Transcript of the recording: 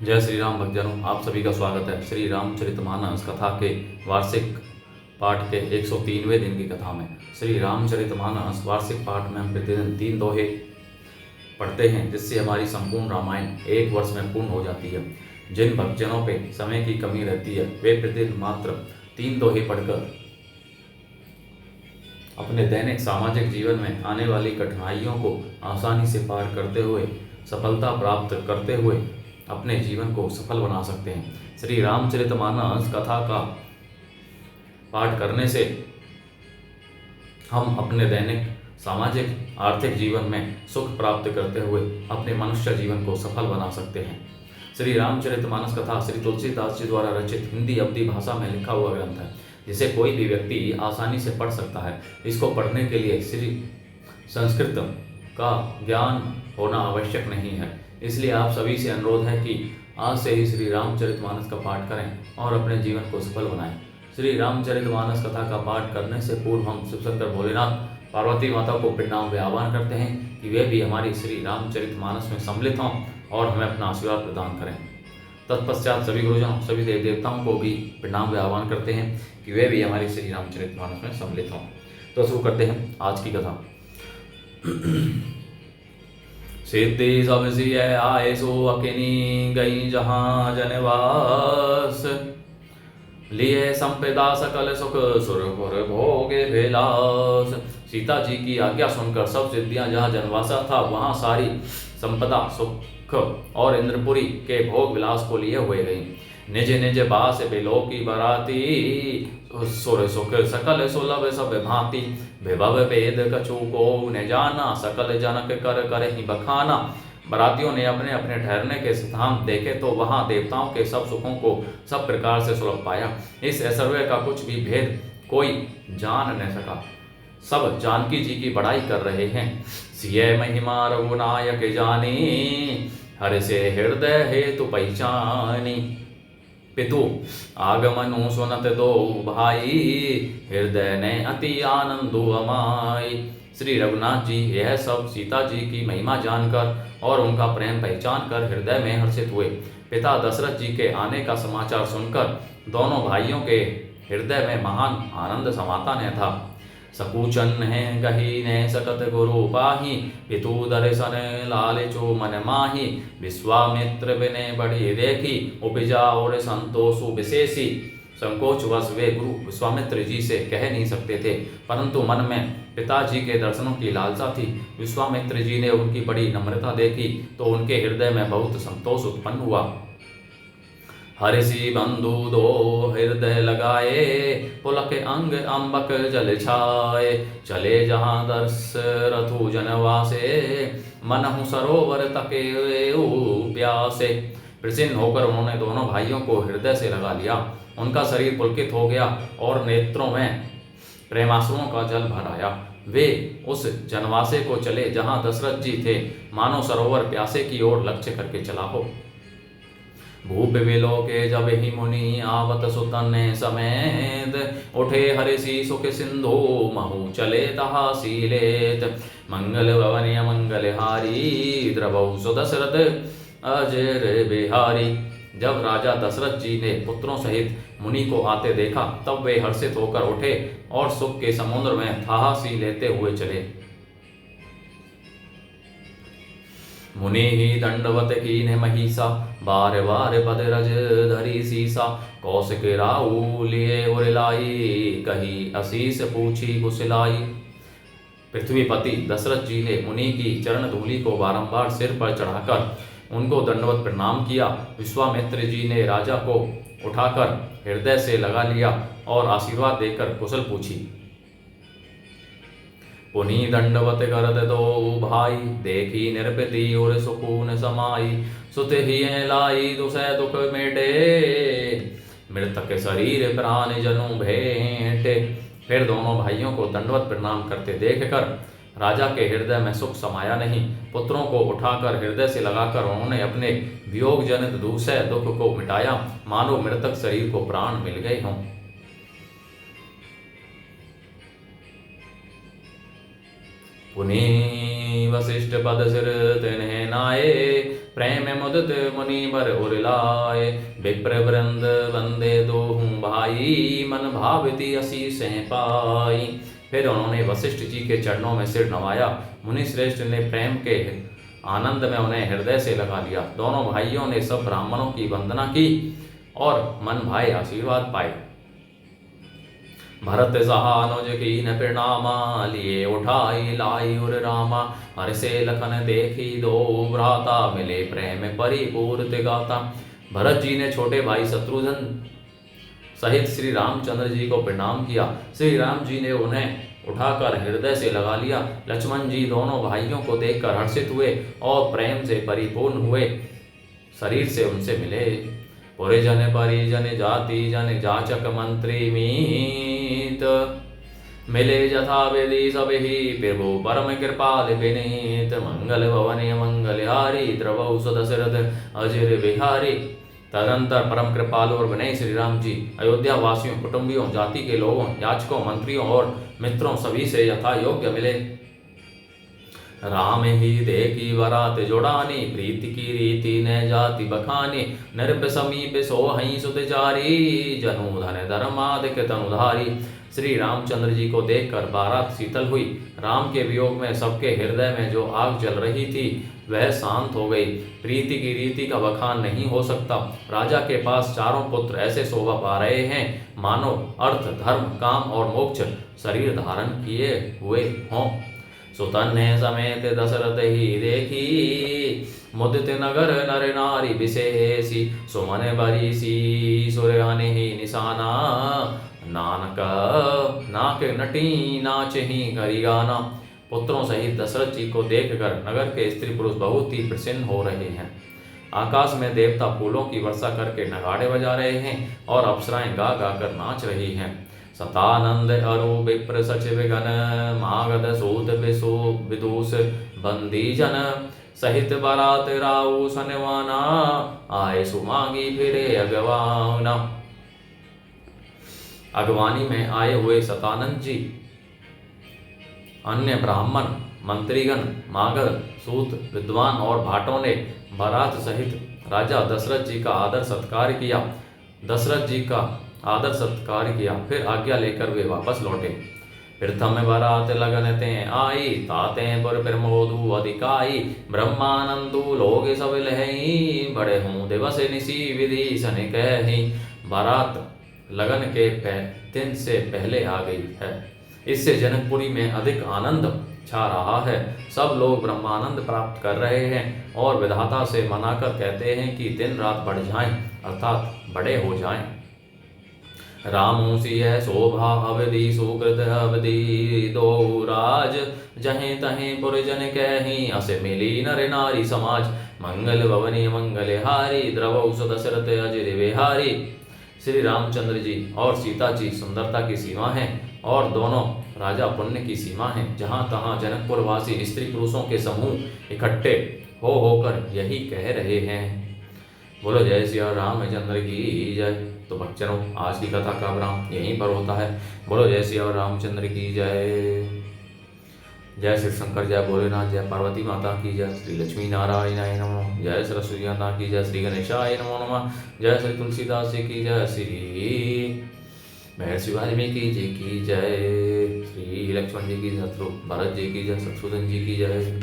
जय श्री राम भक्तजनों, आप सभी का स्वागत है श्री रामचरितमानस कथा के वार्षिक पाठ के 103वें दिन की कथा में। श्री रामचरितमानस वार्षिक पाठ में हम प्रतिदिन 3 दोहे पढ़ते हैं, जिससे हमारी संपूर्ण रामायण 1 वर्ष में पूर्ण हो जाती है। जिन भक्तजनों पे समय की कमी रहती है वे प्रतिदिन मात्र 3 दोहे पढ़कर अपने दैनिक सामाजिक जीवन में आने वाली कठिनाइयों को आसानी से पार करते हुए सफलता प्राप्त करते हुए अपने जीवन को सफल बना सकते हैं। श्री रामचरितमानस कथा का पाठ करने से हम अपने दैनिक सामाजिक आर्थिक जीवन में सुख प्राप्त करते हुए अपने मनुष्य जीवन को सफल बना सकते हैं। श्री रामचरितमानस कथा श्री तुलसीदास जी द्वारा रचित हिंदी अवधी भाषा में लिखा हुआ ग्रंथ है, जिसे कोई भी व्यक्ति आसानी से पढ़ सकता है। इसको पढ़ने के लिए श्री संस्कृत का ज्ञान होना आवश्यक नहीं है, इसलिए आप सभी से अनुरोध है कि आज से ही श्री रामचरितमानस का पाठ करें और अपने जीवन को सफल बनाएं। श्री रामचरितमानस कथा का पाठ करने से पूर्व हम शिव शंकर भोलेनाथ पार्वती माता को प्रणाम व आह्वान करते हैं कि वे भी हमारी श्री रामचरितमानस में सम्मिलित हों और हमें अपना आशीर्वाद प्रदान करें। तत्पश्चात सभी गुरुजनों, सभी देव देवताओं को भी प्रणाम व आह्वान करते हैं कि वे भी हमारी श्री रामचरितमानस में सम्मिलित हों। तो शुरू करते हैं आज की कथा। सिद्धि सब सिय आए सो अकिनी गई जहाँ जनवास, लिए संपदा सकल सुख सुरपुर भोगे विलास। सीता जी की आज्ञा सुनकर सब सिद्धियां जहाँ जनवासा था वहां सारी संपदा सुख और इंद्रपुरी के भोग विलास को लिए हुए गई। निज निज बास बिलो की बराती, सुर सुख सकल सुलभ सब भांति। विभव वेद कछु को न जाना, सकल जनक कर कर ही बखाना। बरातियों ने अपने अपने ठहरने के स्थान देखे तो वहां देवताओं के सब सुखों को सब प्रकार से सुलभ पाया। इस ऐश्वर्य का कुछ भी भेद कोई जान न सका। सब जानकी जी की बड़ाई कर रहे हैं। सिय महिमा रघुनायक जानी, हर से हृदय हेतु पहचानी। पितु आगमनु सुनत दो भाई, हृदय ने अति आनंदो अमाई। श्री रघुनाथ जी यह सब सीता जी की महिमा जानकर और उनका प्रेम पहचान कर हृदय में हर्षित हुए। पिता दशरथ जी के आने का समाचार सुनकर दोनों भाइयों के हृदय में महान आनंद समाता न था। सपूचन है गही ने सकत गुरु पाही, पितु दर्शन लालचो मन माही। विश्वामित्र बिने बड़ी देखी, उपजा और संतोषु विशेषी। संकोच वश वे गुरु विश्वामित्र जी से कह नहीं सकते थे, परंतु मन में पिताजी के दर्शनों की लालसा थी। विश्वामित्र जी ने उनकी बड़ी नम्रता देखी तो उनके हृदय में बहुत संतोष उत्पन्न हुआ। हर्षि बंधु दो हृदय लगाए, पुलक अंग अंबक जल छाए। चले जहाँ दशरथु जनवासे, मनहु सरोवर तके प्यासे। प्रसन्न होकर उन्होंने दोनों भाइयों को हृदय से लगा लिया। उनका शरीर पुलकित हो गया और नेत्रों में प्रेमाश्रुओं का जल भर आया। वे उस जनवासे को चले जहाँ दशरथ जी थे, मानो सरोवर प्यासे की ओर लक्ष्य करके चला हो। भूप बिलो के जब ही मुनि आवत सुतन समेत, उठे हर्षि सुख सिंधु महु चले तहा सीलेत। मंगल भवन मंगल हारी, द्रवौ सुदशरथ अजर बिहारी। जब राजा दशरथ जी ने पुत्रों सहित मुनि को आते देखा तब वे हर्षित होकर उठे और सुख के समुद्र में थाहासी लेते हुए चले। मुनि ही दंडवत कीन्ह महिषा, बार बार बदरज धरी सीसा। कौशिक राऊ लिए उरलाई, कही असीस पूछी कुशलाई। पृथ्वीपति दशरथ जी ने मुनि की चरण धूलि को बारंबार सिर पर चढ़ाकर उनको दंडवत प्रणाम किया। विश्वामित्र जी ने राजा को उठाकर हृदय से लगा लिया और आशीर्वाद देकर कुशल पूछी। पुनि दंडवत करत दो भाई, देखी निरपति और सुकून समाई। सुत ही लाई दुसह दुख मेटे, मृतक शरीर प्राण जनु भेंटे। फिर दोनों भाइयों को दंडवत प्रणाम करते देखकर राजा के हृदय में सुख समाया नहीं। पुत्रों को उठाकर हृदय से लगाकर उन्होंने अपने वियोग जनित दूसरे दुख को मिटाया, मानो मृतक शरीर को प्राण मिल गए हों। पुनि वशिष्ठ पद सिर तिन्हें नाये, प्रेम मुदित मुनि बर उर लाए। विप्र वृंद वंदे दोहूं भाई, मन भाविति असीसें पाई। फिर उन्होंने वशिष्ठ जी के चरणों में सिर नवाया। मुनि श्रेष्ठ ने प्रेम के आनंद में उन्हें हृदय से लगा लिया। दोनों भाइयों ने सब ब्राह्मणों की वंदना की और मन भाए आशीर्वाद पाए। भरत सहानुज कीन प्रणामा, लिए उठाई लाई उर रामा। हर्षे लखन देखी दो भ्राता, मिले प्रेम परिपूर्त गाता। भरत जी ने छोटे भाई शत्रुघ्न सहित श्री रामचंद्र जी को प्रणाम किया। श्री राम जी ने उन्हें उठाकर हृदय से लगा लिया। लक्ष्मण जी दोनों भाइयों को देखकर हर्षित हुए और प्रेम से परिपूर्ण हुए शरीर से उनसे मिले। पुरजन परिजन जाति जन जाचक मंत्री मीत, मिले यथा विधि सब ही प्रभु परम कृपाल विनीत। मंगल भवन मंगलहारी, द्रवौ सुदशरथ अजिर बिहारी। तदनंतर परम कृपालु और विनयी श्री राम जी अयोध्या वासियों, कुटुंबियों, जाति के लोगों, याचकों, मंत्रियों और मित्रों सभी से यथा योग्य मिले। राम ही देखी बरात जोड़ानी, प्रीति की रीति न जाति बखानी। नृप समीप सोहई सुतचारी, जनु धन धर्माधिक तनुधारी। श्री रामचंद्र जी को देखकर बारात शीतल हुई। राम के वियोग में सबके हृदय में जो आग जल रही थी वह शांत हो गई। प्रीति की रीति का बखान नहीं हो सकता। राजा के पास चारों पुत्र ऐसे शोभा पा रहे हैं मानो अर्थ, धर्म, काम और मोक्ष शरीर धारण किए हुए हों। सुतन्य समेत दशरथ ही देखी, मुदित नगर नर नारी विशेषी। सुमन बरीसी सुरहनि ही निशाना, नानक नाक नटी नाच ही करी गाना। पुत्रों सहित दशरथ जी को देखकर नगर के स्त्री पुरुष बहुत ही प्रसन्न हो रहे हैं। आकाश में देवता फूलों की वर्षा करके नगाड़े बजा रहे हैं और अप्सराएं गा गा कर नाच रही हैं। सतानंद अरु विप्र सचिव गण, मागध सूत विशु विदूष बंदी जन। सहित बारात राउ सनवाना, आए सुमांगी फिरे अगवाना। अगवानी में आए हुए सतानंद जी, अन्य ब्राह्मण, मंत्रीगण, मागध, सूत, विद्वान और भाटों ने बारात सहित राजा दशरथ जी का आदर सत्कार किया। फिर आज्ञा लेकर वे वापस लौटे। प्रथम बारात लगन ते आई, ताते पुर प्रमोदु अधिकाई। ब्रह्मानंदु लोग सब लहई, बड़े हों दिवस निसी विधि सन कहि। बारात लगन के दिन से पहले आ गई है। इससे जनकपुरी में अधिक आनंद छा रहा है। सब लोग ब्रह्मानंद प्राप्त कर रहे हैं और विधाता से मनाकर कहते हैं कि दिन रात बढ़ जाएं, अर्थात बड़े हो जाएं। रामों सी है शोभा अवधि, सुकृत अवधि दो राज। जहें तहें पुरजन कहीं, अस मिली नर नारी समाज। मंगल भवनी मंगलहारी, द्रवौ सुदशरथ अजिर बिहारी। श्री रामचंद्र जी और सीता जी सुंदरता की सीमा हैं और दोनों राजा पुण्य की सीमा हैं। जहाँ तहाँ जनकपुर वासी स्त्री पुरुषों के समूह इकट्ठे होकर यही कह रहे हैं। बोलो जय श्री रामचंद्र की जय। तो भक्तजनों, आज की कथा का विराम यहीं पर होता है। बोलो जय श्री रामचंद्र की जय। जय श्री शंकर, जय भोलेनाथ, जय पार्वती माता की जय। श्री लक्ष्मी नारायणाय नमः। जय सरस्वती माता की जय। श्री गणेशाय नमो नमः। जय श्री तुलसीदास जी की जय। श्री महर्षि वाल्मीकि जी की जय। श्री लक्ष्मण जी की जय। भरत जी की जय। शत्रुघ्न जी की जय।